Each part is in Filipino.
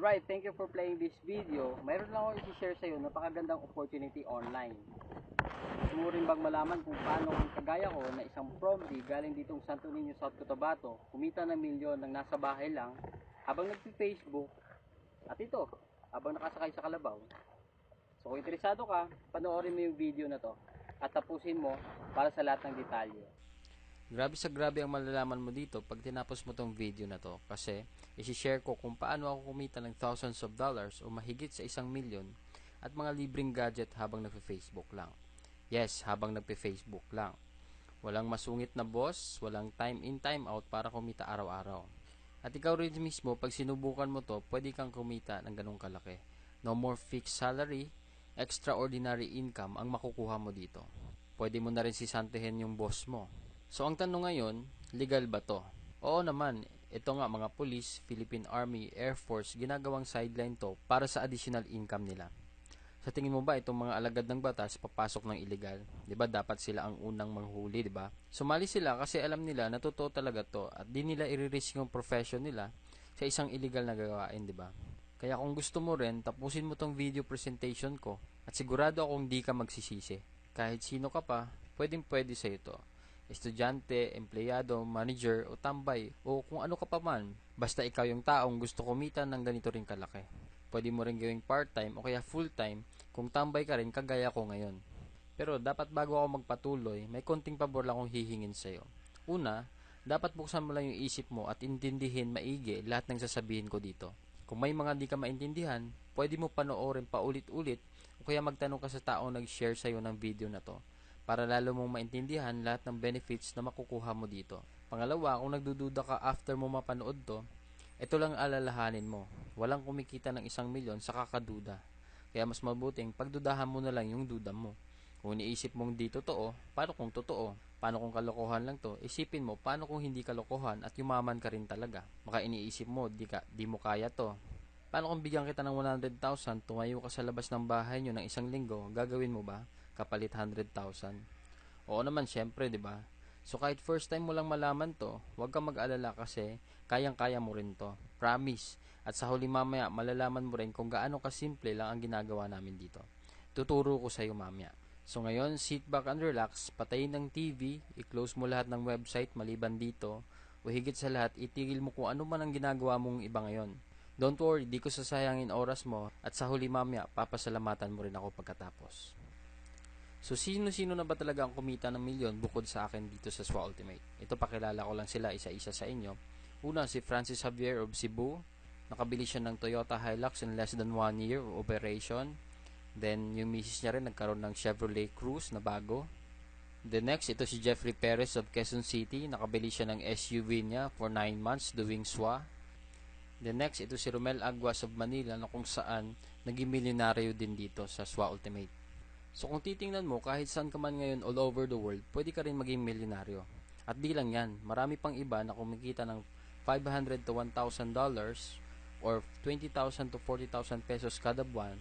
Alright, thank you for playing this video. Mayroon lang ako i-share sa iyo napakagandang opportunity online. Gusto mo rin bang malaman kung paano ang kagaya ko na isang promdi galing ditong Santo Niño, South Cotabato, kumita ng milyon ng nasa bahay lang habang nagpi-Facebook at ito, habang nakasakay sa kalabaw. So kung interesado ka, panoorin mo yung video na to at tapusin mo para sa lahat ng detalye. Grabe sa grabe ang malalaman mo dito pag tinapos mo tong video na to kasi isi-share ko kung paano ako kumita ng thousands of dollars o mahigit sa 1,000,000 at mga libreng gadget habang nagpe-Facebook lang. Yes, habang nagpe-Facebook lang. Walang masungit na boss, walang time in time out para kumita araw-araw. At ikaw rin mismo, pag sinubukan mo to, pwede kang kumita ng ganung kalaki. No more fixed salary, extraordinary income ang makukuha mo dito. Pwede mo na rin sisantihin yung boss mo. So ang tanong ngayon, legal ba to? Oo naman, ito nga mga police, Philippine Army, Air Force, ginagawang sideline to para sa additional income nila. Sa tingin mo ba itong mga alagad ng batas papasok ng illegal? 'Di ba dapat sila ang unang manghuli, 'di ba? Sumali sila kasi alam nila na totoo talaga to at di nila i-risk yung profession nila sa isang illegal na gawain, 'di ba? Kaya kung gusto mo rin, tapusin mo tong video presentation ko at sigurado akong di ka magsisisi. Kahit sino ka pa, pwedeng-pwede sa ito. Estudyante, empleyado, manager o tambay o kung ano ka pa man, basta ikaw yung taong gusto kumita ng ganito rin kalaki. Pwede mo rin gawing part-time o kaya full-time kung tambay ka rin kagaya ko ngayon. Pero dapat bago ako magpatuloy, may konting pabor lang akong hihingin sa'yo. Una, dapat buksan mo lang yung isip mo at intindihin maigi lahat ng sasabihin ko dito. Kung may mga di ka maintindihan, pwede mo panoorin paulit-ulit o kaya magtanong ka sa taong nag-share sa'yo ng video na to para lalo mong maintindihan lahat ng benefits na makukuha mo dito. Pangalawa, kung nagdududa ka after mo mapanood to, ito lang alalahanin mo. Walang kumikita ng 1,000,000 sa kakaduda. Kaya mas mabuting pagdudahan mo na lang yung duda mo. Kung iniisip mong di totoo, paano kung totoo? Paano kung kalokohan lang to? Isipin mo, paano kung hindi kalokohan at yumaman ka rin talaga? Baka iniisip mo, di mo kaya to. Paano kung bigyan kita ng 100,000, tumayo ka sa labas ng bahay nyo ng 1 linggo, gagawin mo ba? Kapalit 100,000. Oo naman, syempre, 'di ba? So kahit first time mo lang malaman 'to, huwag kang mag-alala kasi kayang-kaya mo rin 'to. Promise. At sa huli mamaya, malalaman mo rin kung gaano kasimple lang ang ginagawa namin dito. Tuturo ko sa iyo mamaya. So ngayon, sit back and relax, patayin ng TV, i-close mo lahat ng website maliban dito, o higit sa lahat, itigil mo kung ano man ang ginagawa mong iba ngayon. Don't worry, di ko sasayangin oras mo at sa huli mamaya, papasalamatan mo rin ako pagkatapos. So, sino-sino na ba talaga ang kumita ng milyon bukod sa akin dito sa SWA Ultimate? Ito, pakilala ko lang sila isa-isa sa inyo. Una, si Francis Javier of Cebu. Nakabili siya ng Toyota Hilux in less than 1 year of operation. Then, yung misis niya rin nagkaroon ng Chevrolet Cruze na bago. The next, ito si Jeffrey Perez of Quezon City. Nakabili siya ng SUV niya for 9 months doing SWA. The next, ito si Romel Aguas of Manila na kung saan naging milyonaryo din dito sa SWA Ultimate. So kung titingnan mo, kahit saan ka man ngayon all over the world, pwede ka rin maging milyonaryo. At di lang yan, marami pang iba na kumikita ng $500 to $1,000 or 20,000 to 40,000 pesos kada buwan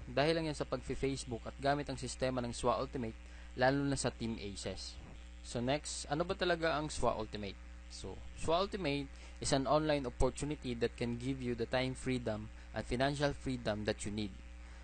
dahil lang yan sa pag-Facebook at gamit ang sistema ng SWA Ultimate, lalo na sa Team Aces. So next, ano ba talaga ang SWA Ultimate? So, SWA Ultimate is an online opportunity that can give you the time freedom and financial freedom that you need.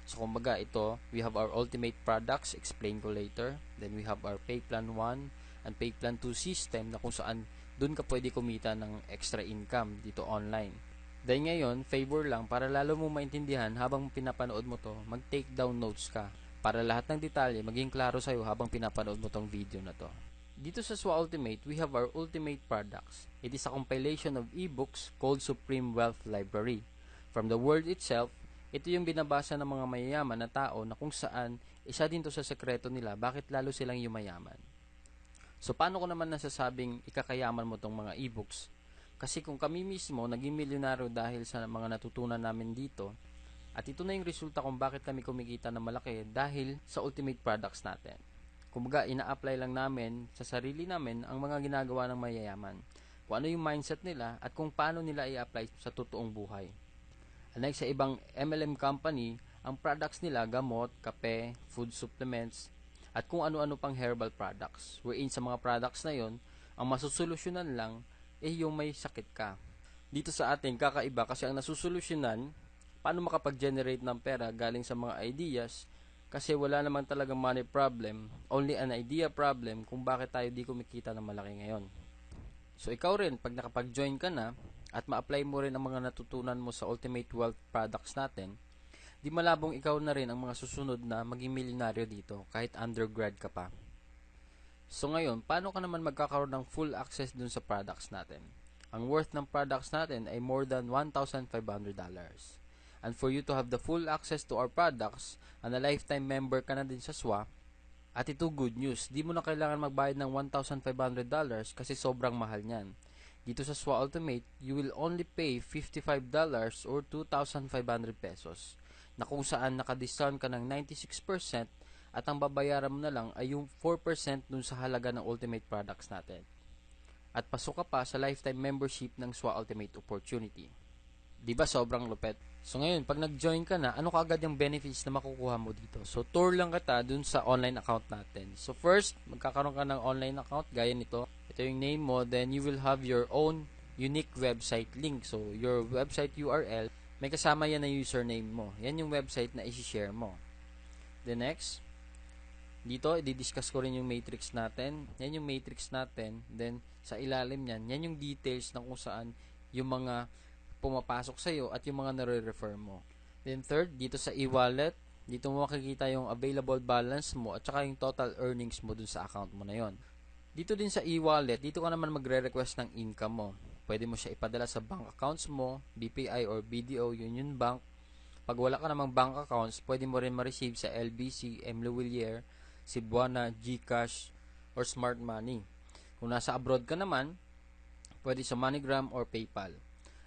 So, kumbaga ito, we have our ultimate products, explain ko later. Then, we have our Pay Plan 1 and Pay Plan 2 system na kung saan dun ka pwede kumita ng extra income dito online. Dahil ngayon, favor lang para lalo mo maintindihan habang pinapanood mo to, mag-take down notes ka para lahat ng detalye maging klaro sa'yo habang pinapanood mo tong video na to. Dito sa SWA Ultimate, we have our ultimate products. It is a compilation of ebooks called Supreme Wealth Library. From the word itself, ito yung binabasa ng mga mayayaman na tao na kung saan isa din to sa sekreto nila bakit lalo silang yumayaman. So paano ko naman nasasabing ikakayaman mo tong mga ebooks? Kasi kung kami mismo naging milyonaryo dahil sa mga natutunan namin dito, at ito na yung resulta kung bakit kami kumikita ng malaki dahil sa ultimate products natin. Kumbaga, ina-apply lang namin sa sarili namin ang mga ginagawa ng mayayaman. Kung ano yung mindset nila at kung paano nila i-apply sa totoong buhay. Unlike sa ibang MLM company, ang products nila gamot, kape, food supplements, at kung ano-ano pang herbal products. Wherein sa mga products na yon, ang masusolusyonan lang yung may sakit ka. Dito sa atin, kakaiba kasi ang nasusolusyonan paano makapag-generate ng pera galing sa mga ideas, kasi wala naman talagang money problem, only an idea problem kung bakit tayo di kumikita ng malaki ngayon. So ikaw rin, pag nakapag-join ka na at ma-apply mo rin ang mga natutunan mo sa Ultimate Wealth Products natin, di malabong ikaw na rin ang mga susunod na maging milyonaryo dito kahit undergrad ka pa. So ngayon, paano ka naman magkakaroon ng full access dun sa products natin? Ang worth ng products natin ay more than $1,500. And for you to have the full access to our products, and a lifetime member ka na din sa SWA, at ito good news, di mo na kailangan magbayad ng $1,500 kasi sobrang mahal niyan. Dito sa SWA Ultimate, you will only pay $55 or 2,500 pesos, na kung saan naka-discount ka ng 96%, at ang babayaran mo na lang ay yung 4% dun sa halaga ng Ultimate products natin. At pasok ka pa sa lifetime membership ng SWA Ultimate Opportunity. Di ba sobrang lupet? So ngayon, pag nag-join ka na, ano kaagad yung benefits na makukuha mo dito? So tour lang kita dun sa online account natin. So first, magkakaroon ka ng online account gaya nito. Ito yung name mo, then you will have your own unique website link. So your website URL, may kasama yan na username mo. Yan yung website na isi-share mo. The next, dito, i-discuss ko rin yung matrix natin. Yan yung matrix natin. Then, sa ilalim yan, yan yung details na kung saan yung mga pumapasok sa'yo at yung mga nare-refer mo. Then, third, dito sa e-wallet, dito mo makikita yung available balance mo at saka yung total earnings mo dun sa account mo na yon. Dito din sa e-wallet, dito ka naman magre-request ng income mo. Pwede mo siya ipadala sa bank accounts mo, BPI or BDO, Union Bank. Pag wala ka namang bank accounts, pwede mo rin ma-receive sa LBC, M. Lewillier, Cebuana, GCash, or Smart Money. Kung nasa abroad ka naman, pwede sa MoneyGram or PayPal.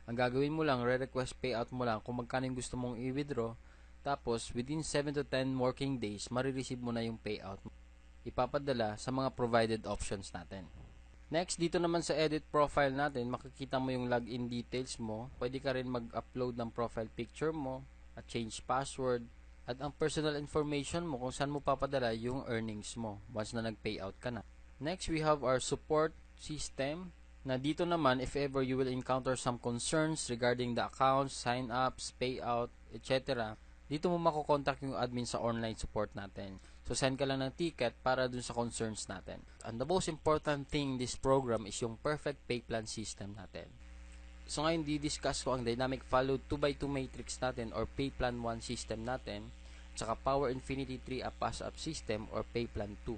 Ang gagawin mo lang, re-request payout mo lang kung magkano yung gusto mong i-withdraw. Tapos, within 7 to 10 working days, marireceive mo na yung payout. Ipapadala sa mga provided options natin. Next, dito naman sa edit profile natin, makikita mo yung login details mo. Pwede ka rin mag-upload ng profile picture mo at change password. At ang personal information mo kung saan mo papadala yung earnings mo once na nag-payout ka na. Next, we have our support system na dito naman if ever you will encounter some concerns regarding the accounts, sign-ups, payout, etc. Dito mo makokontak yung admin sa online support natin. So, send ka lang ng ticket para dun sa concerns natin. And the most important thing in this program is yung perfect pay plan system natin. So ngayon, di-discuss ko ang Dynamic Follow 2x2 matrix natin or Pay Plan 1 system natin, tsaka Power Infinity 3 a Pass-Up system or Pay Plan 2.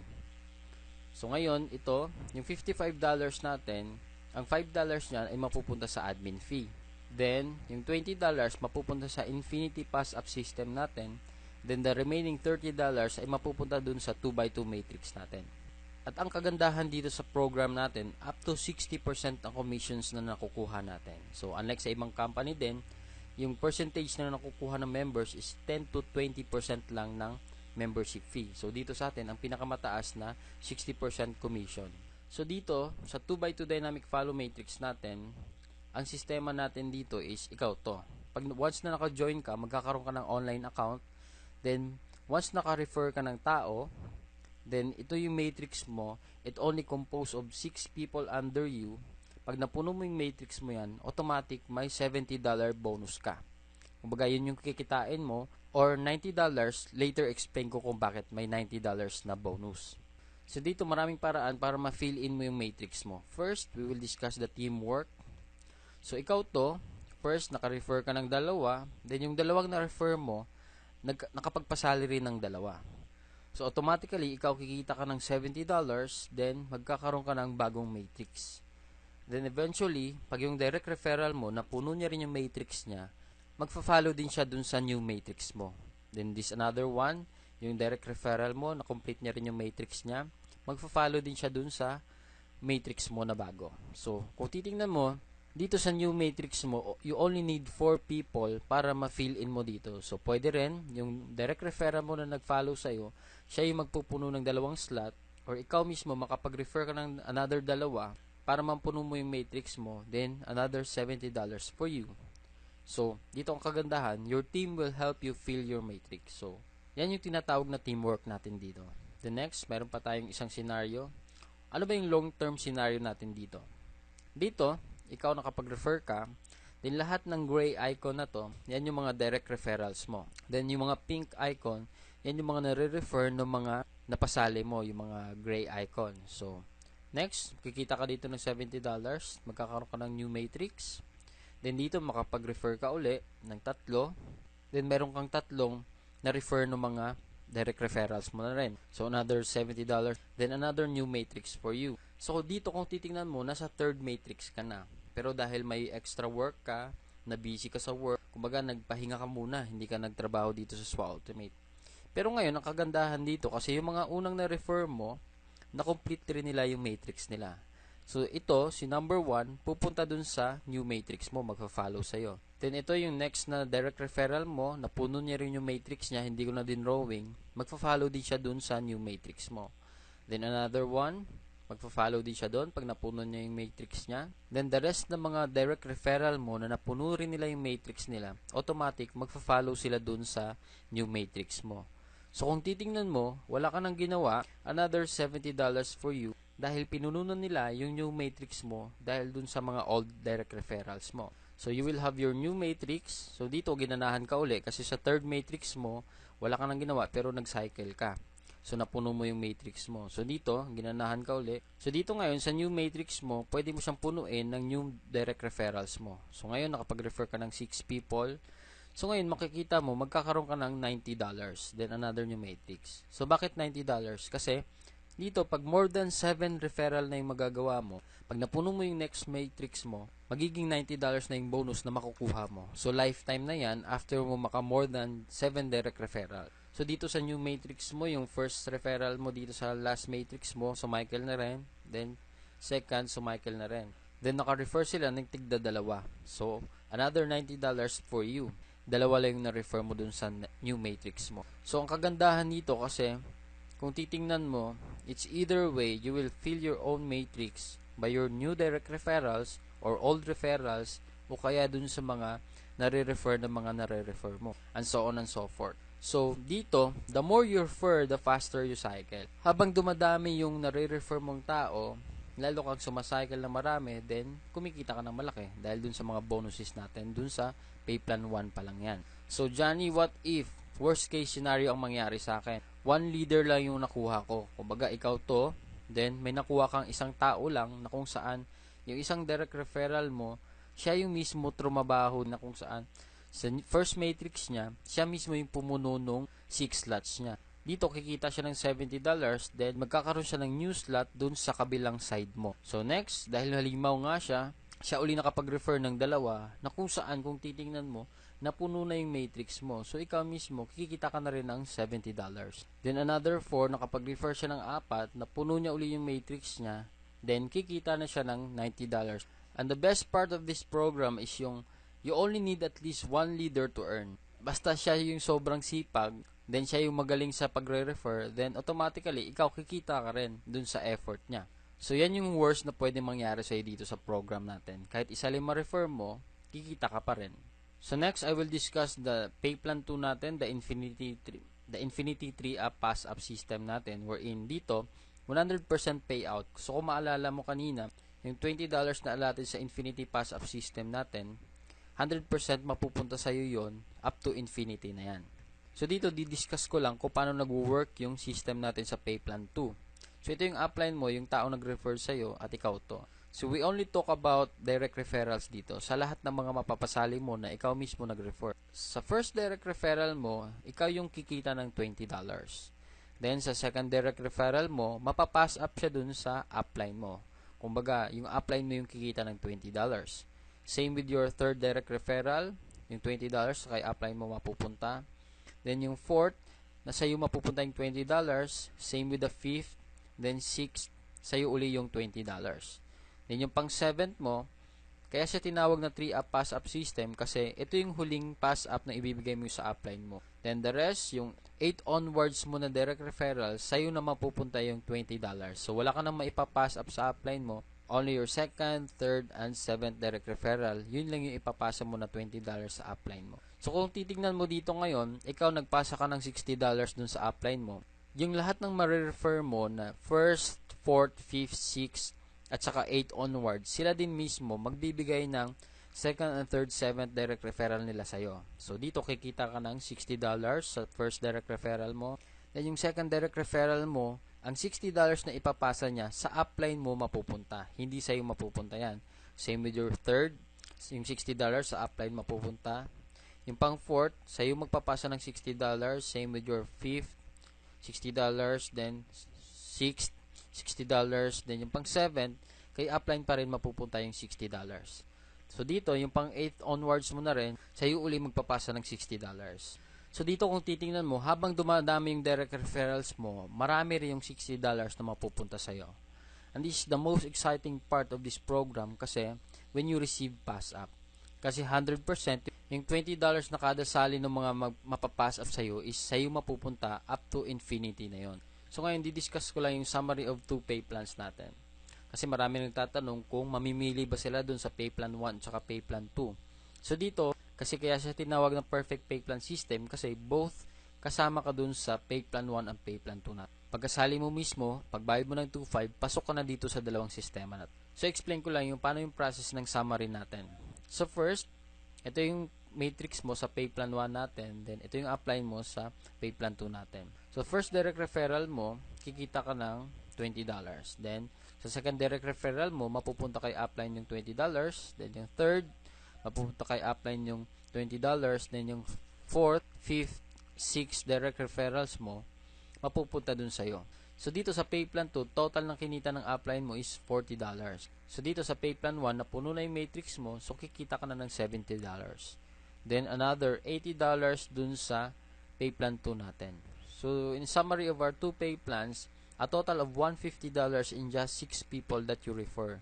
So ngayon, ito, yung $55 natin, ang $5 niyan ay mapupunta sa admin fee. Then, yung $20 mapupunta sa Infinity Pass-Up system natin. Then, the remaining $30 ay mapupunta dun sa 2x2 matrix natin. At ang kagandahan dito sa program natin, up to 60% ang commissions na nakukuha natin. So, unlike sa ibang company din, yung percentage na nakukuha ng members is 10 to 20% lang ng membership fee. So, dito sa atin, ang pinakamataas na 60% commission. So, dito, sa 2x2 Dynamic Follow Matrix natin, ang sistema natin dito is, ikaw to. Pag once na naka-join ka, magkakaroon ka ng online account. Then, once naka-refer ka ng tao, then, ito yung matrix mo, it only composed of 6 people under you. Pag napuno mo yung matrix mo yan, automatic may $70 bonus ka. Kumbaga, yun yung kikitain mo, or $90, later explain ko kung bakit may $90 na bonus. So, dito maraming paraan para ma-fill in mo yung matrix mo. First, we will discuss the teamwork. So, ikaw to, first, naka-refer ka ng dalawa, then yung dalawang na-refer mo, nakapagpasalary ng dalawa. So, automatically, ikaw kikita ka ng $70, then magkakaroon ka ng bagong matrix. Then, eventually, pag yung direct referral mo, napuno niya rin yung matrix niya, magfa-follow din siya dun sa new matrix mo. Then, this another one, yung direct referral mo, na-complete niya rin yung matrix niya, magfa-follow din siya dun sa matrix mo na bago. So, kung titingnan mo, dito sa new matrix mo, you only need 4 people para ma-fill in mo dito. So, pwede rin, yung direct referral mo na nag-follow sa'yo, siya yung magpupuno ng dalawang slot, or ikaw mismo makapag-refer ka ng another dalawa para mampuno mo yung matrix mo, then another $70 for you. So, dito ang kagandahan, your team will help you fill your matrix. So, yan yung tinatawag na teamwork natin dito. The next, meron pa tayong isang scenario. Ano ba yung long-term scenario natin dito? Dito, ikaw nakapag-refer ka, Then lahat ng gray icon na to, yan yung mga direct referrals mo. Then yung mga pink icon, yan yung mga nare-refer ng mga napasali mo, yung mga gray icon. So, next, kikita ka dito ng $70, magkakaroon ka ng new matrix. Then dito, makapag-refer ka uli ng 3. Then meron kang 3 na-refer ng mga direct referrals mo na rin. So, another $70. Then another new matrix for you. So, dito kung titingnan mo, nasa 3rd matrix ka na. Pero dahil may extra work ka, na busy ka sa work, kumbaga nagpahinga ka muna, hindi ka nagtrabaho dito sa SWA Ultimate. Pero ngayon, ang kagandahan dito, kasi yung mga unang na-refer mo, na-complete rin nila yung matrix nila. So, ito, si number 1, pupunta dun sa new matrix mo, magpa-follow sa'yo. Then, ito yung next na direct referral mo, napuno niya rin yung matrix niya, hindi ko na din drawing, magpa-follow din siya dun sa new matrix mo. Then, another one, magpa-follow din siya doon pag napuno niya yung matrix niya. Then, the rest ng mga direct referral mo na napuno rin nila yung matrix nila, automatic, magpa-follow sila doon sa new matrix mo. So, kung titingnan mo, wala ka nang ginawa, another $70 for you dahil pinununan nila yung new matrix mo dahil doon sa mga old direct referrals mo. So, you will have your new matrix. So, dito, ginanahan ka uli kasi sa 3rd matrix mo, wala ka nang ginawa pero nag-cycle ka. So, napuno mo yung matrix mo. So, dito, ginanahan ka uli. So, dito ngayon, sa new matrix mo, pwede mo siyang punuin ng new direct referrals mo. So, ngayon, nakapag-refer ka ng 6 people. So, ngayon, makikita mo, magkakaroon ka ng $90. Then, another new matrix. So, bakit $90? Kasi, dito, pag more than 7 referral na yung magagawa mo, pag napuno mo yung next matrix mo, magiging $90 na yung bonus na makukuha mo. So, lifetime na yan after mo maka more than 7 direct referral. So, dito sa new matrix mo, yung first referral mo dito sa last matrix mo, sumicle na rin. Then, second, sumicle na rin. Then, naka-refer sila ng tigda 2. So, another $90 for you. 2 lang yung na-refer mo dun sa new matrix mo. So, ang kagandahan dito kasi, kung titingnan mo, it's either way, you will fill your own matrix by your new direct referrals or old referrals o kaya dun sa mga nare-refer na mga nare-refer mo and so on and so forth. So, dito, the more you refer, the faster you cycle. Habang dumadami yung nare-refer mong tao, lalo kang sumacycle na marami, then kumikita ka ng malaki dahil dun sa mga bonuses natin, dun sa pay plan 1 pa lang yan. So, Johnny, what if worst case scenario ang mangyari sa akin? 1 leader lang yung nakuha ko. Kumbaga, ikaw to, then may nakuha kang isang tao lang na kung saan yung isang direct referral mo, siya yung mismo trumabaho na kung saan sa first matrix niya, siya mismo yung pumuno nung 6 slots niya. Dito, kikita siya ng $70, then magkakaroon siya ng new slot dun sa kabilang side mo. So, next, dahil halimaw nga siya uli nakapag-refer ng 2 na kung saan, kung titingnan mo, napuno na yung matrix mo. So, ikaw mismo, kikita ka na rin ng $70. Then, another 4, nakapag-refer siya ng 4, napuno niya uli yung matrix niya, then kikita na siya ng $90. And the best part of this program is yung you only need at least 1 leader to earn. Basta siya yung sobrang sipag, then siya yung magaling sa pagre-refer, then automatically, ikaw kikita ka rin dun sa effort niya. So, yan yung worst na pwede mangyari sa'yo dito sa program natin. Kahit isa lang ma-refer mo, kikita ka pa rin. So, next, I will discuss the pay plan 2 natin, the Infinity 3-up pass-up system natin, wherein dito, 100% payout. So, kung maalala mo kanina, yung $20 na allotted sa Infinity pass-up system natin, 100% mapupunta sa'yo yon up to infinity na yan. So, dito, didiscuss ko lang kung paano nag-work yung system natin sa pay plan 2. So, ito yung upline mo, yung tao nag-refer sa'yo at ikaw to. So, we only talk about direct referrals dito sa lahat ng mga mapapasali mo na ikaw mismo nag-refer. Sa first direct referral mo, ikaw yung kikita ng $20. Then, sa second direct referral mo, mapapass up siya dun sa upline mo. Kumbaga, yung upline mo yung kikita ng $20. Same with your third direct referral, yung $20 kay upline mo mapupunta. Then, yung fourth, nasa iyo mapupunta yung $20. Same with the fifth. Then, sixth, sa'yo uli yung $20. Then, yung pang seventh mo, kaya siya tinawag na 3-up pass-up system kasi ito yung huling pass-up na ibibigay mo sa upline mo. Then, the rest, yung 8 onwards mo na direct referral, sa'yo na mapupunta yung $20. So, wala ka nang maipapass up sa upline mo. Only your second, third, and seventh direct referral, yun lang yung ipapasa mo na $20 sa upline mo. So, kung titignan mo dito ngayon, ikaw nagpasa ka ng $60 dun sa upline mo. Yung lahat ng ma-refer mo na first, fourth, fifth, sixth, at saka 8 onwards, sila din mismo magbibigay ng second and third, seventh direct referral nila sa'yo. So, dito kikita ka ng $60 sa first direct referral mo. Then, yung second direct referral mo, ang $60 na ipapasa niya, sa upline mo mapupunta. Hindi sa'yo mapupunta yan. Same with your third, yung $60 sa upline mapupunta. Yung pang fourth, sa'yo magpapasa ng $60. Same with your fifth, $60. Then, sixth, $60. Then, yung pang seventh, kay upline pa rin mapupunta yung $60. So, dito, yung pang 8 onwards mo na rin, sa'yo uli magpapasa ng $60. So, dito kung titingnan mo, habang dumadami yung direct referrals mo, marami rin yung $60 na mapupunta sa'yo. And this is the most exciting part of this program kasi when you receive pass up. Kasi 100%, yung $20 na kada sali ng mga mapapass up sa'yo is sa'yo mapupunta up to infinity na yon. So, ngayon, didiscuss ko lang yung summary of 2 pay plans natin. Kasi marami nagtatanong kung mamimili ba sila dun sa pay plan 1 at pay plan 2. So, dito, kasi kaya siya tinawag na perfect pay plan system kasi both kasama ka dun sa pay plan 1 and pay plan 2 na. Pagkasali mo mismo, pagbayad mo ng 2.5, pasok ka na dito sa dalawang sistema na. So, explain ko lang yung paano yung process ng summary natin. So, first, ito yung matrix mo sa pay plan 1 natin, then ito yung apply mo sa pay plan 2 natin. So, first direct referral mo, kikita ka ng $20. Then, sa second direct referral mo, mapupunta kay upline yung $20. Then, yung third, mapupunta kay upline yung $20. Then, yung fourth, fifth, sixth direct referrals mo, mapupunta dun sa'yo. So, dito sa pay plan 2, total ng kinita ng upline mo is $40. So, dito sa pay plan 1, napuno na yung matrix mo, so kikita ka na ng $70. Then, another $80 dun sa pay plan 2 natin. So, in summary of our 2 pay plans, a total of $150 in just 6 people that you refer.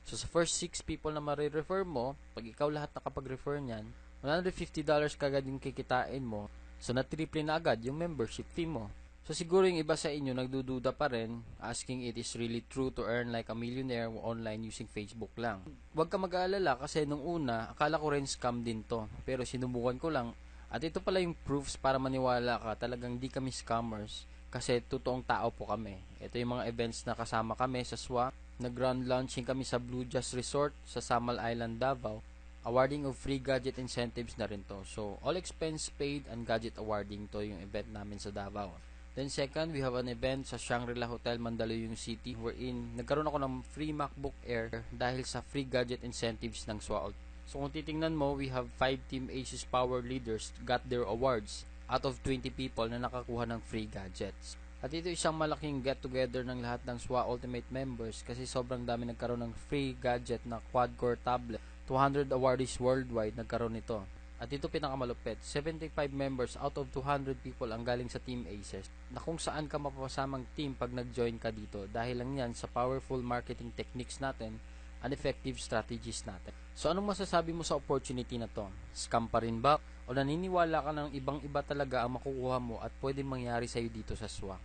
So, sa first 6 people na marirefer mo, pag ikaw lahat nakapag-refer niyan, $150 kagad yung kikitain mo. So, na-triple na agad yung membership fee mo. So, siguro yung iba sa inyo nagdududa pa rin, asking it is really true to earn like a millionaire online using Facebook lang. Huwag ka mag-aalala kasi nung una, akala ko rin scam din to. Pero sinubukan ko lang. At ito pala yung proofs para maniwala ka, talagang di kami scammers. Kasi totoong tao po kami. Ito yung mga events na kasama kami sa SWA. Nag-ground launching kami sa Blue Jazz Resort sa Samal Island, Davao. Awarding of free gadget incentives na rin to. So, all expense paid and gadget awarding to yung event namin sa Davao. Then second, we have an event sa Shangri-La Hotel, Mandaluyong City wherein nagkaroon ako ng free MacBook Air dahil sa free gadget incentives ng SWA. So, kung titingnan mo, we have 5 Team Asus Power Leaders got their awards out of 20 people na nakakuha ng free gadgets. At ito isang malaking get-together ng lahat ng SWA Ultimate members kasi sobrang dami nagkaroon ng free gadget na quad-core tablet. 200 awardees worldwide nagkaroon nito. At ito pinakamalupit, 75 members out of 200 people ang galing sa Team Aces na kung saan ka mapapasamang team pag nag-join ka dito dahil lang yan sa powerful marketing techniques natin and effective strategies natin. So anong masasabi mo sa opportunity na to? Scam pa rin ba? O naniniwala ka ng ibang-iba talaga ang makukuha mo at pwedeng mangyari sa'yo dito sa SWA?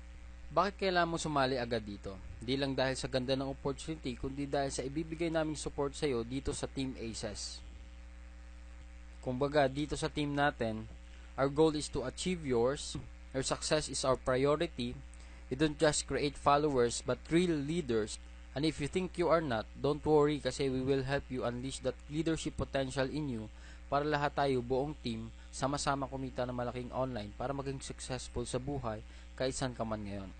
Bakit kailangan mo sumali agad dito? Di lang dahil sa ganda ng opportunity, kundi dahil sa ibibigay naming support sa'yo dito sa Team Aces. Kumbaga, dito sa team natin, our goal is to achieve yours. Your success is our priority. We don't just create followers, but real leaders. And if you think you are not, don't worry kasi we will help you unleash that leadership potential in you para lahat tayo, buong team, sama-sama kumita ng malaking online para maging successful sa buhay kahit saan ka man ngayon.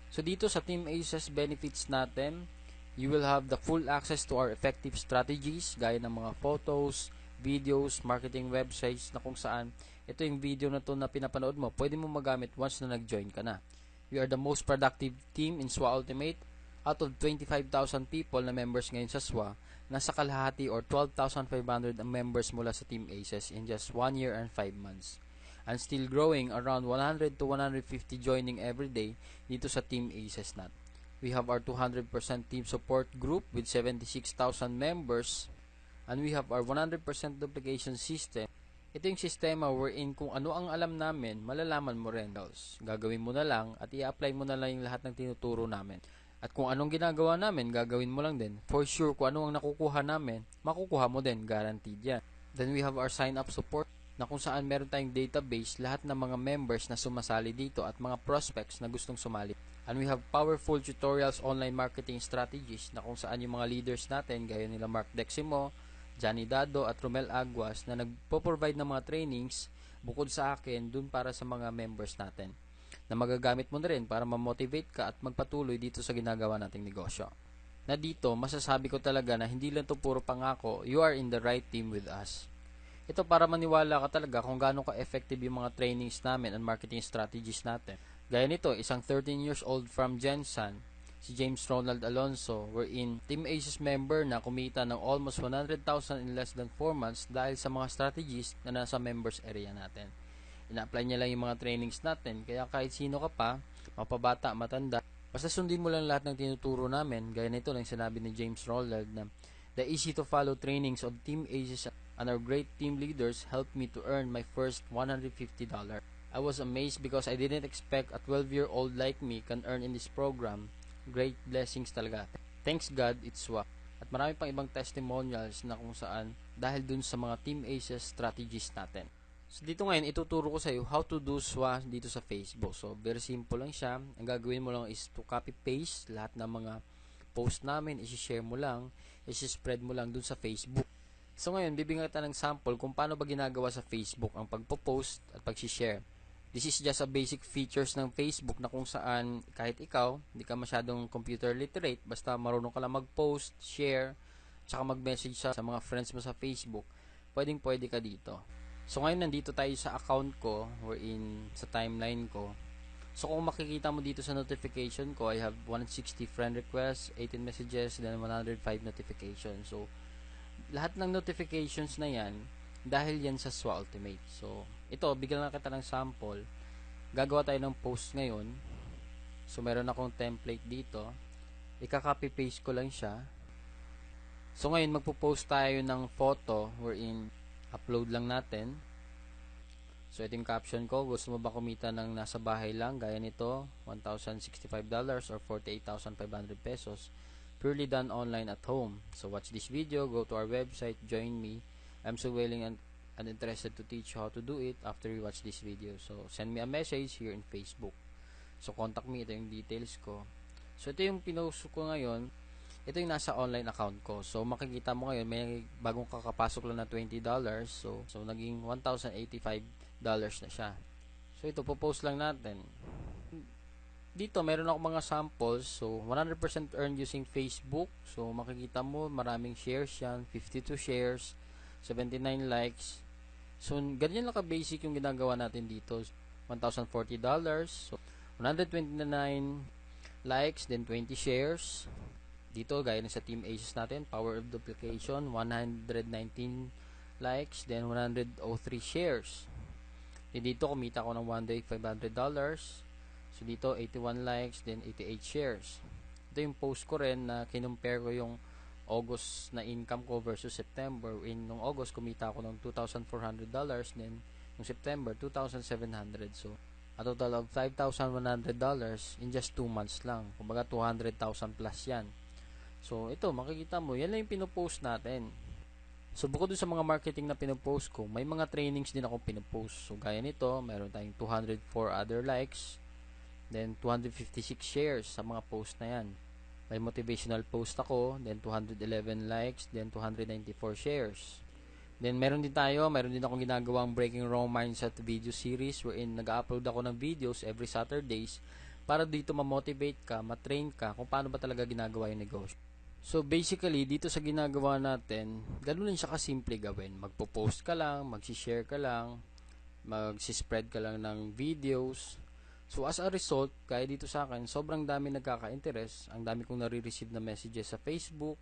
So dito sa Team Aces benefits natin, you will have the full access to our effective strategies gaya ng mga photos, videos, marketing websites na kung saan ito yung video na to na pinapanood mo, pwede mo magamit once na nag-join ka na. We are the most productive team in SWA Ultimate. Out of 25,000 people na members ngayon sa SWA, nasa kalahati or 12,500 ang members mula sa Team Aces in just 1 year and 5 months. And still growing, around 100 to 150 joining every day dito sa Team Aces nat. We have our 200% team support group with 76,000 members. And we have our 100% duplication system. Ito yung sistema wherein kung ano ang alam namin, malalaman mo rin. Gagawin mo na lang at i-apply mo na lang yung lahat ng tinuturo namin. At kung anong ginagawa namin, gagawin mo lang din. For sure, kung ano ang nakukuha namin, makukuha mo din. Guaranteed yan. Then we have our sign-up support na kung saan meron tayong database, lahat ng mga members na sumasali dito at mga prospects na gustong sumali. And we have powerful tutorials, online marketing strategies na kung saan yung mga leaders natin, gaya nila Mark Deximo, Johnny Dado at Romel Aguas na nagpo-provide ng mga trainings bukod sa akin dun para sa mga members natin na magagamit mo na rin para ma-motivate ka at magpatuloy dito sa ginagawa nating negosyo. Na dito, masasabi ko talaga na hindi lang to puro pangako, you are in the right team with us. Ito para maniwala ka talaga kung gaano ka-effective yung mga trainings namin and marketing strategies natin. Gaya nito, isang 13 years old from Gensan, si James Ronald Alonso, wherein Team Aces member na kumita ng almost 100,000 in less than 4 months dahil sa mga strategies na nasa members area natin. Ina-apply niya lang yung mga trainings natin, kaya kahit sino ka pa, mapabata, matanda, basta sundin mo lang lahat ng tinuturo namin. Gaya nito lang sinabi ni James Ronald na the easy to follow trainings of Team Aces and our great team leaders helped me to earn my first $150. I was amazed because I didn't expect a 12-year-old like me can earn in this program. Great blessings talaga. Thanks God, it's SWA. At marami pang ibang testimonials na kung saan dahil dun sa mga Team Aces strategies natin. So dito ngayon, ituturo ko sa iyo how to do SWA dito sa Facebook. So very simple lang siya. Ang gagawin mo lang is to copy-paste lahat ng mga post namin, isi-share mo lang, isi-spread mo lang dun sa Facebook. So ngayon, bibigyan kita ng sample kung paano ba ginagawa sa Facebook ang pagpo-post at pag-share. This is just a basic features ng Facebook na kung saan kahit ikaw, hindi ka masyadong computer literate, basta marunong ka lang mag-post, share, tsaka mag-message sa mga friends mo sa Facebook, pwede ka dito. So ngayon nandito tayo sa account ko, wherein sa timeline ko. So kung makikita mo dito sa notification ko, I have 160 friend requests, 18 messages, then 105 notifications. So lahat ng notifications na yan, dahil yan sa SWA Ultimate. So ito, bigyan lang kita ng sample. Gagawa tayo ng post ngayon. So meron akong template dito. Ika-copy paste ko lang siya. So ngayon magpo-post tayo ng photo wherein upload lang natin. So ito yung caption ko. Gusto mo ba kumita ng nasa bahay lang gaya nito, $1,065 or 48,500 pesos, purely done online at home. So watch this video, go to our website, join me. I'm so willing and interested to teach you how to do it after you watch this video. So send me a message here in Facebook. So contact me, ito yung details ko. So ito yung pinost ko ngayon. Ito yung nasa online account ko. So makikita mo ngayon may bagong kakapasok lang na $20. So naging $1,085 na siya. So ito po-post lang natin. Dito meron ako mga samples. So 100% earned using Facebook. So makikita mo maraming shares yan, 52 shares, 79 likes. So ganyan lang ka-basic yung ginagawa natin dito. $1,040. So 129 likes, then 20 shares. Dito gaya na sa Team Aces natin, power of duplication, 119 likes, then 103 shares. Then dito kumita ko ng one day $500. So dito 81 likes, then 88 shares. Ito yung post ko rin na kinumpare ko yung August na income ko versus September. Nung August kumita ako ng $2,400, then nung September $2,700. So a total of $5,100 in just 2 months lang. Kumbaga 200,000 plus yan. So ito makikita mo, yan lang yung pinopost natin. So bukod dun sa mga marketing na pinopost ko, may mga trainings din ako pinopost. So gaya nito, meron tayong 204 other likes, then 256 shares sa mga post na yan. May motivational post ako, then 211 likes, then 294 shares. Then meron din akong ginagawang Breaking Wrong Mindset video series wherein nag-upload ako ng videos every Saturdays para dito ma-motivate ka, ma-train ka kung paano ba talaga ginagawa yung negosyo. So basically, dito sa ginagawa natin, ganun lang siya kasimple gawin. Magpo-post ka lang, mag-share ka lang, mag-spread ka lang ng videos. So as a result, kaya dito sa akin, sobrang dami nagkaka-interest. Ang dami kong nare-receive na messages sa Facebook.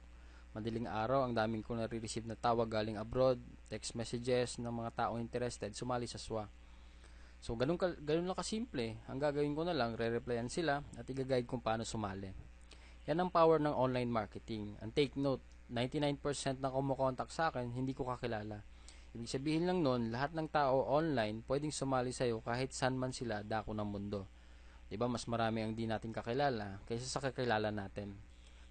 Madaling araw, ang daming kong nare-receive na tawag galing abroad, text messages ng mga taong interested, sumali sa SWA. So ganun lang kasimple. Ang gagawin ko na lang, re-replyan sila at i-guide kung paano sumali. Yan ang power ng online marketing. And take note, 99% na kumukontak sa akin, hindi ko kakilala. Ibig sabihin lang nun, lahat ng tao online pwedeng sumali sa'yo kahit saan man sila dako ng mundo. Diba, mas marami ang di natin kakilala kaysa sa kakilala natin.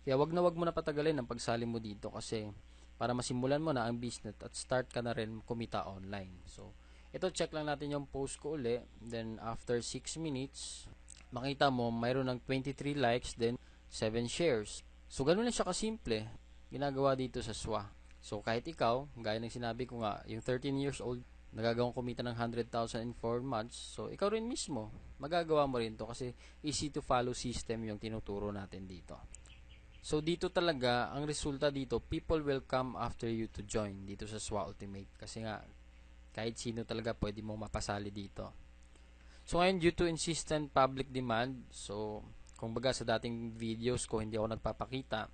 Kaya wag mo na patagalin ang pagsali mo dito kasi para masimulan mo na ang business at start ka na rin kumita online. So, ito check lang natin yung post ko uli. Then, after 6 minutes, makita mo mayroon ng 23 likes, then 7 shares. So, ganun lang siya kasimple ginagawa dito sa SWA. So kahit ikaw, gaya ng sinabi ko nga, yung 13 years old, nagagawang kumita ng 100,000 in 4 months. So ikaw rin mismo, magagawa mo rin to kasi easy to follow system yung tinuturo natin dito. So dito talaga, ang resulta dito, people will come after you to join dito sa SWA Ultimate. Kasi nga, kahit sino talaga pwede mong mapasali dito. So ngayon, due to insistent public demand, so kung baga sa dating videos ko, hindi ako nagpapakita,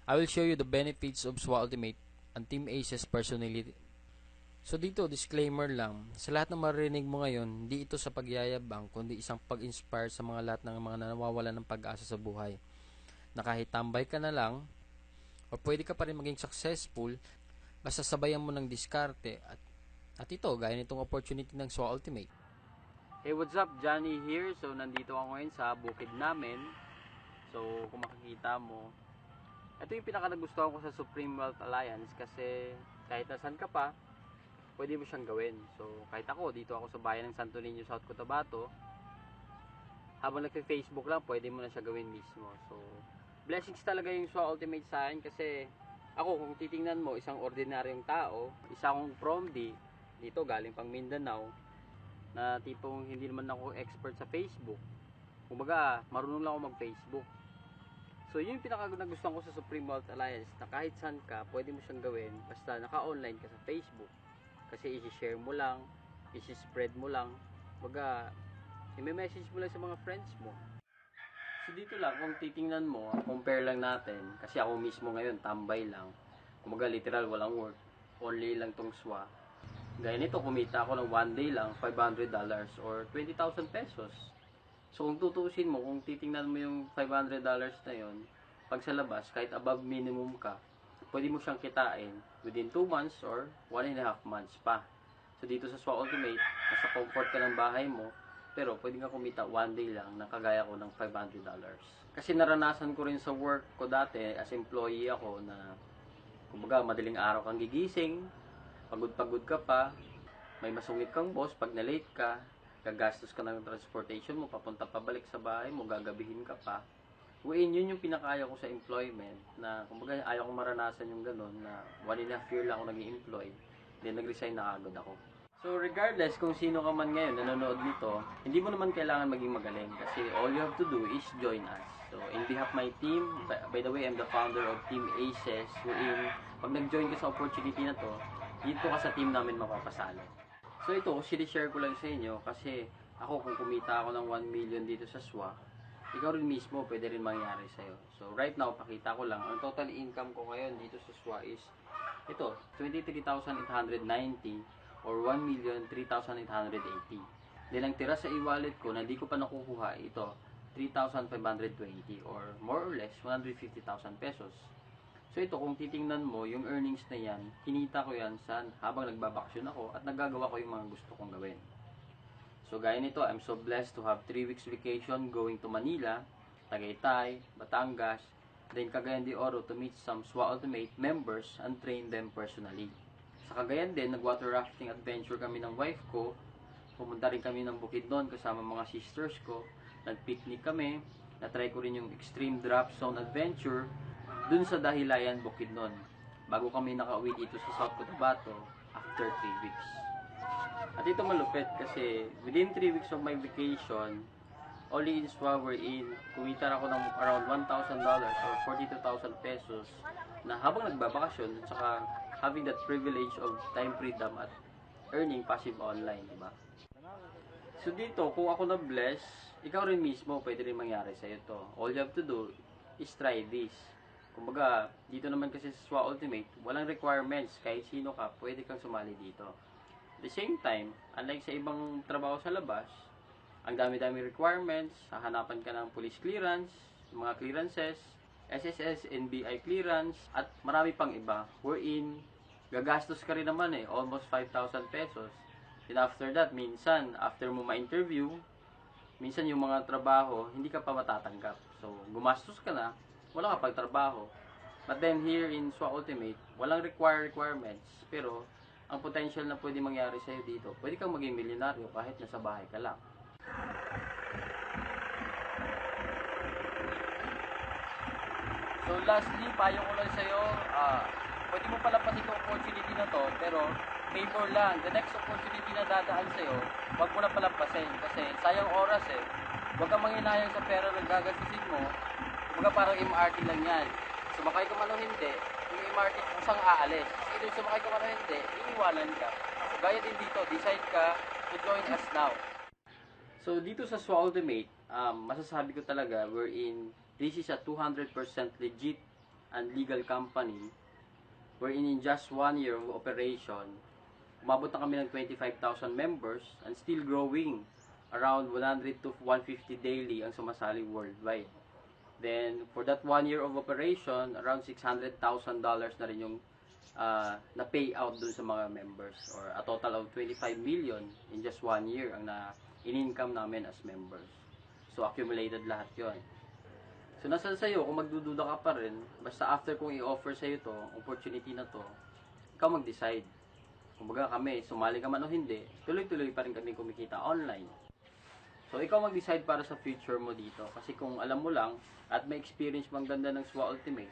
I will show you the benefits of SWA Ultimate and Team Aces personally. So dito, disclaimer lang, sa lahat ng maririnig mo ngayon, hindi ito sa pagyayabang, kundi isang pag-inspire sa mga lahat ng mga nawawalan ng pag-asa sa buhay. Na kahit tambay ka na lang, o pwede ka pa rin maging successful, basta sabayan mo ng diskarte, at ito, gaya nitong opportunity ng SWA Ultimate. Hey, what's up? Johnny here. So, nandito ako ngayon sa bukid namin. So, kung makikita mo, ito yung pinaka-nagustuhan ko sa Supreme Wealth Alliance kasi kahit nasan ka pa, pwede mo siyang gawin. So, kahit ako, dito ako sa bayan ng Santo Niño, South Cotabato, habang nagpe-Facebook lang, pwede mo na siya gawin mismo. So, blessings talaga yung SWA Ultimate sa akin kasi ako, kung titingnan mo, isang ordinaryong tao, isa akong PROMD, dito galing pang Mindanao, na tipong hindi naman ako expert sa Facebook. Kumbaga, marunong lang ako mag-Facebook. So, yun yung pinaka-nagustuhan ko sa Supreme Wealth Alliance na kahit saan ka, pwede mo siyang gawin basta naka-online ka sa Facebook. Kasi i-share mo lang, i-spread mo lang, kumbaga, i-message mo lang sa mga friends mo. So, dito lang, kung titingnan mo, compare lang natin, kasi ako mismo ngayon, tambay lang. Kumbaga, literal, walang work. Only lang tong SWA. Gaya nito, kumita ako ng one day lang, $500 or 20,000 pesos. So, kung tutuusin mo, kung titingnan mo yung $500 na yun, pag sa labas, kahit above minimum ka, pwede mo siyang kitain within 2 months or 1.5 months pa. So, dito sa SWA Ultimate, nasa comfort ka ng bahay mo, pero pwede nga kumita one day lang na kagaya ko ng $500. Kasi naranasan ko rin sa work ko dati, as employee ako na, kumbaga, madaling araw kang gigising, pagod-pagod ka pa, may masungit kang boss pag na-late ka, gagastos ka ng transportation mo, papunta pabalik sa bahay mo, gagabihin ka pa. Yun yung pinakaya ko sa employment, na kumbaga ayaw kong maranasan yung ganun, na 1.5 year lang ako nag-i-employ, then nag-resign na agad ako. So regardless kung sino ka man ngayon nanonood nito, hindi mo naman kailangan maging magaling kasi all you have to do is join us. So in behalf of my team, by the way, I'm the founder of Team Aces, wherein pag nag-join ka sa opportunity na to, dito ka sa team namin mapapasali. So ito, sinishare ko lang sa inyo kasi ako kung kumita ako ng 1 million dito sa SWA, ikaw rin mismo pwede rin mangyari sa'yo. So right now, pakita ko lang, ang total income ko ngayon dito sa SWA is ito, 23,890 or 1,003,880. Then ang tira sa e-wallet ko na di ko pa nakukuha, ito, 3,520 or more or less 150,000 pesos. So ito, kung titingnan mo, yung earnings na yan, kinita ko yan habang nagbabakasyon ako at nagagawa ko yung mga gusto kong gawin. So gaya nito, I'm so blessed to have 3 weeks vacation going to Manila, Tagaytay, Batangas, then Cagayan de Oro to meet some SWA Ultimate members and train them personally. Sa Cagayan din, nag-water rafting adventure kami ng wife ko, pumunta rin kami ng Bukidnon kasama mga sisters ko, nag-picnic kami, na-try ko rin yung extreme drop zone adventure, dun sa Dahilayan, Bukidnon, bago kami nakauwi dito sa South Cotabato after 3 weeks. At ito malupit kasi within 3 weeks of my vacation, only in SWA wherein kumita ako ng around $1,000 or 42,000 pesos na habang nagbabakasyon at saka having that privilege of time freedom at earning passive online, diba? So dito, kung ako na-bless, ikaw rin mismo pwede rin mangyari sa'yo to. All you have to do is try this. Kumbaga, dito naman kasi sa SWA Ultimate, walang requirements. Kahit sino ka, pwede kang sumali dito. At the same time, unlike sa ibang trabaho sa labas, ang dami-dami requirements, hahanapan ka ng police clearance, mga clearances, SSS, NBI clearance, at marami pang iba. Wherein, gagastos ka rin naman almost 5,000 pesos. And after that, minsan, after mo ma-interview, minsan yung mga trabaho, hindi ka pa matatanggap. So, gumastos ka na, wala ka pagtrabaho. But then here in SWA Ultimate, walang requirements. Pero, ang potential na pwede mangyari sa'yo dito, pwede kang maging milyonaryo kahit nasa bahay ka lang. So lastly, payo ko lang sa'yo, pwede mo palapatin favor lang, the next opportunity na dadaan sa'yo, huwag mo na palampasin kasi sayang oras eh. Huwag kang manghinayang sa pera na gagastusin mo, kumbaga parang MRT lang yan. Sumakay ka man o hindi, yung MRT kusang aalis. Kasi yung sumakay ka man o hindi, iiwanan ka. So, gaya din dito, decide ka to join us now. So dito sa SWA Ultimate, masasabi ko talaga wherein this is a 200% legit and legal company wherein in just 1 year of operation, umabot na kami ng 25,000 members and still growing. Around 100 to 150 daily ang sumasali worldwide. Then, for that 1 year of operation, around $600,000 na rin yung na payout dun sa mga members, or a total of 25 million in just 1 year ang in-income namin as members. So, accumulated lahat yon. So, nasa sa'yo, kung magdududa ka pa rin, basta after kong i-offer sa'yo to, opportunity na to, ikaw mag-decide. Kumbaga kami, sumali ka man o hindi, tuloy-tuloy pa rin kami kumikita online. So, ikaw mag-decide para sa future mo dito. Kasi kung alam mo lang, at may experience mang ganda ng SWA Ultimate,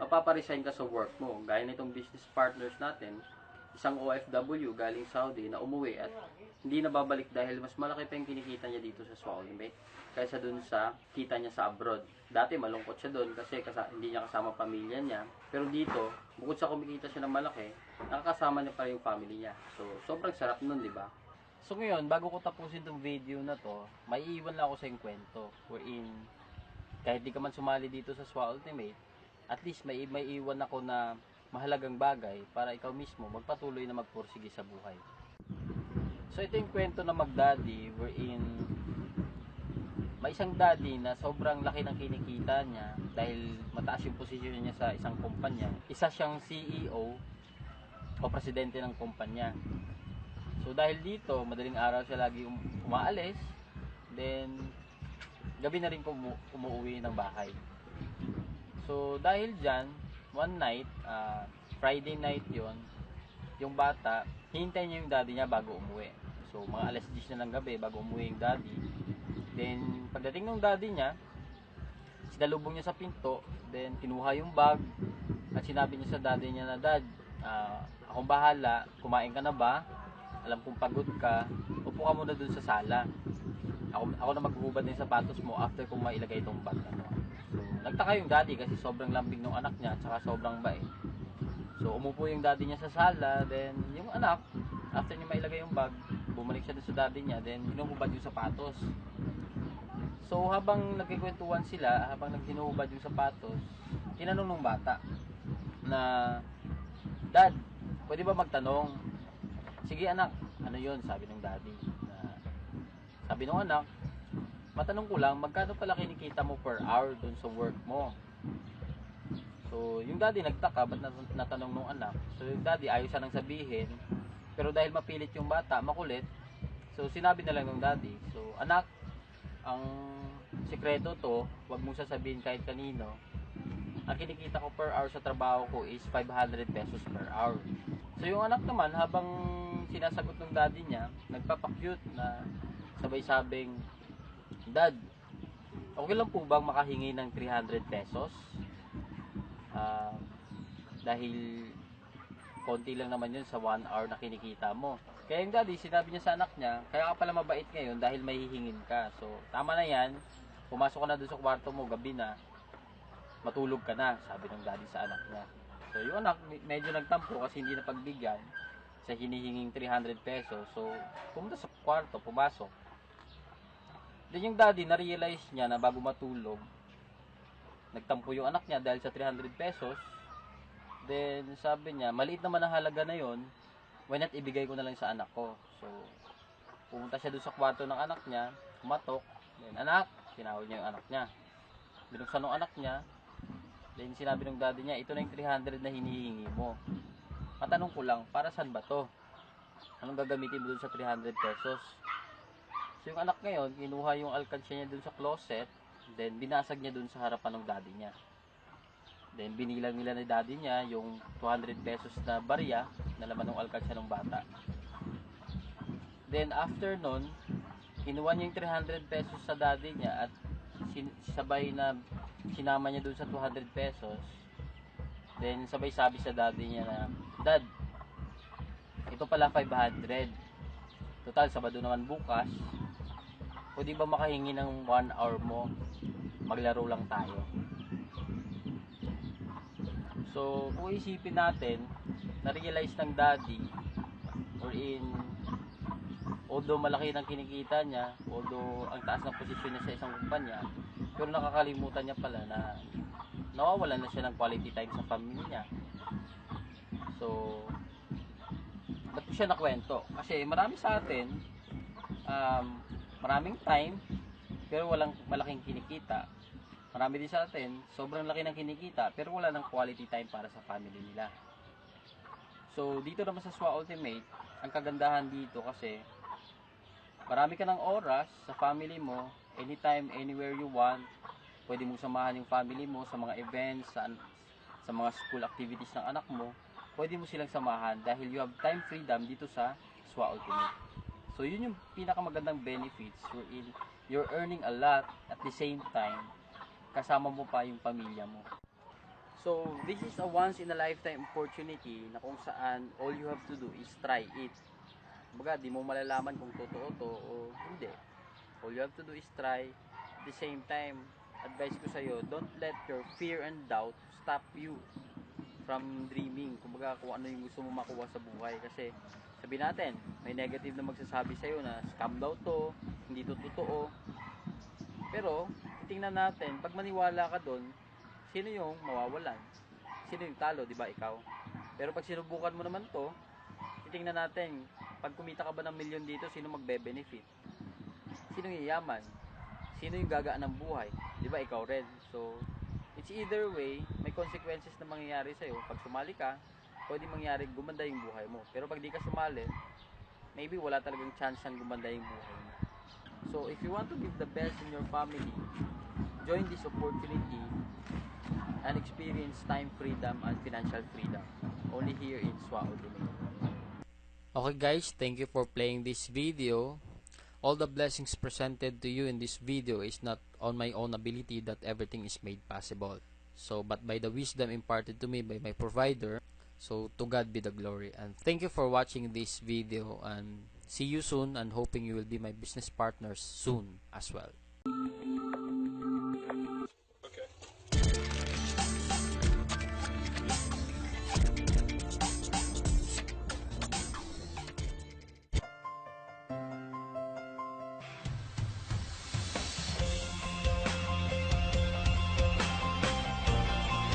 mapaparesign ka sa work mo. Gaya nitong business partners natin, isang OFW galing Saudi na umuwi at hindi na babalik dahil mas malaki pa yung kinikita niya dito sa SWA Ultimate kaysa dun sa kita niya sa abroad. Dati malungkot siya dun kasi hindi niya kasama pamilya niya. Pero dito, bukod sa kumikita siya ng malaki, nakakasama niya pa rin yung family niya. So, sobrang sarap nun, di ba? So ngayon, bago ko tapusin itong video na to, may iwan lang ako sa yung kwento. Wherein, kahit di ka man sumali dito sa SWA Ultimate, at least may iwan ako na mahalagang bagay para ikaw mismo magpatuloy na magpursige sa buhay. So ito yung kwento na mag-daddy, wherein may isang daddy na sobrang laki ng kinikita niya dahil mataas yung posisyon niya sa isang kumpanya. Isa siyang CEO o presidente ng kumpanya. So dahil dito, madaling araw siya lagi umaalis, then gabi na rin umuwi ng bahay. So dahil dyan, one night, Friday night yon, yung bata, hintay niya yung daddy niya bago umuwi. So mga alas 10 na ng gabi bago umuwi yung daddy. Then pagdating ng daddy niya, sinalubong niya sa pinto, then kinuha yung bag at sinabi niya sa daddy niya na, Dad, akong bahala, kumain ka na ba? Alam kong pagod ka, upo ka muna dun sa sala. Ako na maghuhubad ng sapatos mo after kong mailagay itong bag na to. So, nagtaka yung daddy kasi sobrang lambing ng anak niya at saka sobrang bait. So, umupo yung daddy niya sa sala, then yung anak, after niya mailagay yung bag, bumalik siya dun sa daddy niya, then hinuhubad yung sapatos. So, habang nagkikwentuhan sila, habang naghinuhubad yung sapatos, tinanong ng bata na, Dad, pwede ba magtanong? Sige anak, ano yun? Sabi ng daddy. Sabi ng anak, matanong ko lang, magkano pala kinikita mo per hour dun sa work mo? So, yung daddy nagtaka, ba't natanong ng anak? So, yung daddy ayaw siya nang sabihin, pero dahil mapilit yung bata, makulit, so sinabi na lang ng daddy. So, anak, ang sikreto to, wag mong sasabihin kahit kanino. Ang kinikita ko per hour sa trabaho ko is 500 pesos per hour. So, yung anak naman, habang sinasagot ng daddy niya, nagpapakyut na sabay-sabing, Dad, okay lang po bang makahingi ng 300 pesos? Dahil konti lang naman yun sa 1 hour na kinikita mo. Kaya yung daddy, sinabi niya sa anak niya, kaya ka pala mabait ngayon dahil mahihingin ka. So, tama na yan, pumasok ka na doon sa kwarto mo, gabi na, matulog ka na, sabi ng daddy sa anak niya. So, yung anak, medyo nagtampo kasi hindi na pagbigyan sa hinihinging 300 pesos. So, pumunta sa kwarto, pumasok. Then yung daddy, na-realize niya na bago matulog, nagtampo yung anak niya dahil sa 300 pesos. Then, sabi niya, maliit naman ang halaga na yon, why not ibigay ko na lang sa anak ko. So, pumunta siya doon sa kwarto ng anak niya, kumatok. Then, anak, tinawag niya yung anak niya. Binuksan ng anak niya. Then, sinabi ng daddy niya, ito na yung 300 na hinihingi mo. Matanong ko lang, para saan ba to? Anong gagamitin mo dun sa 300 pesos? So, yung anak ngayon, kinuha yung alkansya niya dun sa closet, then binasag niya dun sa harapan ng daddy niya. Then, binilang nila ni daddy niya yung 200 pesos na barya na laman ng alkansya ng bata. Then, after nun, kinuha niya yung 300 pesos sa daddy niya at sabay na sinama niya dun sa 200 pesos. Then, sabay sabi sa daddy niya na, Dad, ito pala 500. Total, Sabado naman bukas. Pwede ba makahingi ng 1 hour mo? Maglaro lang tayo. So, kung isipin natin, na-realize ng daddy, or although malaki ng kinikita niya, although ang taas ng posisyon niya sa isang kumpanya, pero nakakalimutan niya pala na nawawalan na siya ng quality time sa family niya. So, ba't ko siya nakwento? Kasi marami sa atin, maraming time, pero walang malaking kinikita. Marami din sa atin, sobrang laki ng kinikita, pero wala ng quality time para sa family nila. So, dito naman sa SWA Ultimate, ang kagandahan dito kasi, marami ka ng oras sa family mo, anytime, anywhere you want. Pwede mong samahan yung family mo sa mga events, sa mga school activities ng anak mo. Pwede mo silang samahan dahil you have time freedom dito sa SWA Ultimate. So, yun yung pinakamagandang benefits wherein you're earning a lot at the same time, kasama mo pa yung pamilya mo. So, this is a once in a lifetime opportunity na kung saan all you have to do is try it. Kumbaga, di mo malalaman kung totoo to o hindi. All you have to do is try. At the same time, advice ko sa'yo, don't let your fear and doubt stop you from dreaming. Kumbaga, kung ano yung gusto mo makuha sa buhay. Kasi, sabihin natin, may negative na magsasabi sa'yo na scam daw to, hindi to totoo. Pero, tingnan natin, pag maniwala ka doon, sino yung mawawalan? Sino yung talo, di ba, ikaw? Pero pag sinubukan mo naman to, titingnan natin, pag kumita ka ba ng milyon dito, sino magbe-benefit? Sino yung yayaman? Sino yung gagaan ng buhay? Di ba, ikaw rin? So, it's either way, may consequences na mangyayari sa'yo. Pag sumali ka, pwede mangyari gumanda yung buhay mo. Pero pag di ka sumali, maybe wala talagang chance ang gumanda yung buhay mo. So, if you want to give the best in your family, join this opportunity and experience time freedom and financial freedom. Only here in SWA Ultimate. Okay guys, thank you for playing this video. All the blessings presented to you in this video is not on my own ability that everything is made possible. So, but by the wisdom imparted to me by my provider. So, to God be the glory. And thank you for watching this video and see you soon and hoping you will be my business partners soon as well.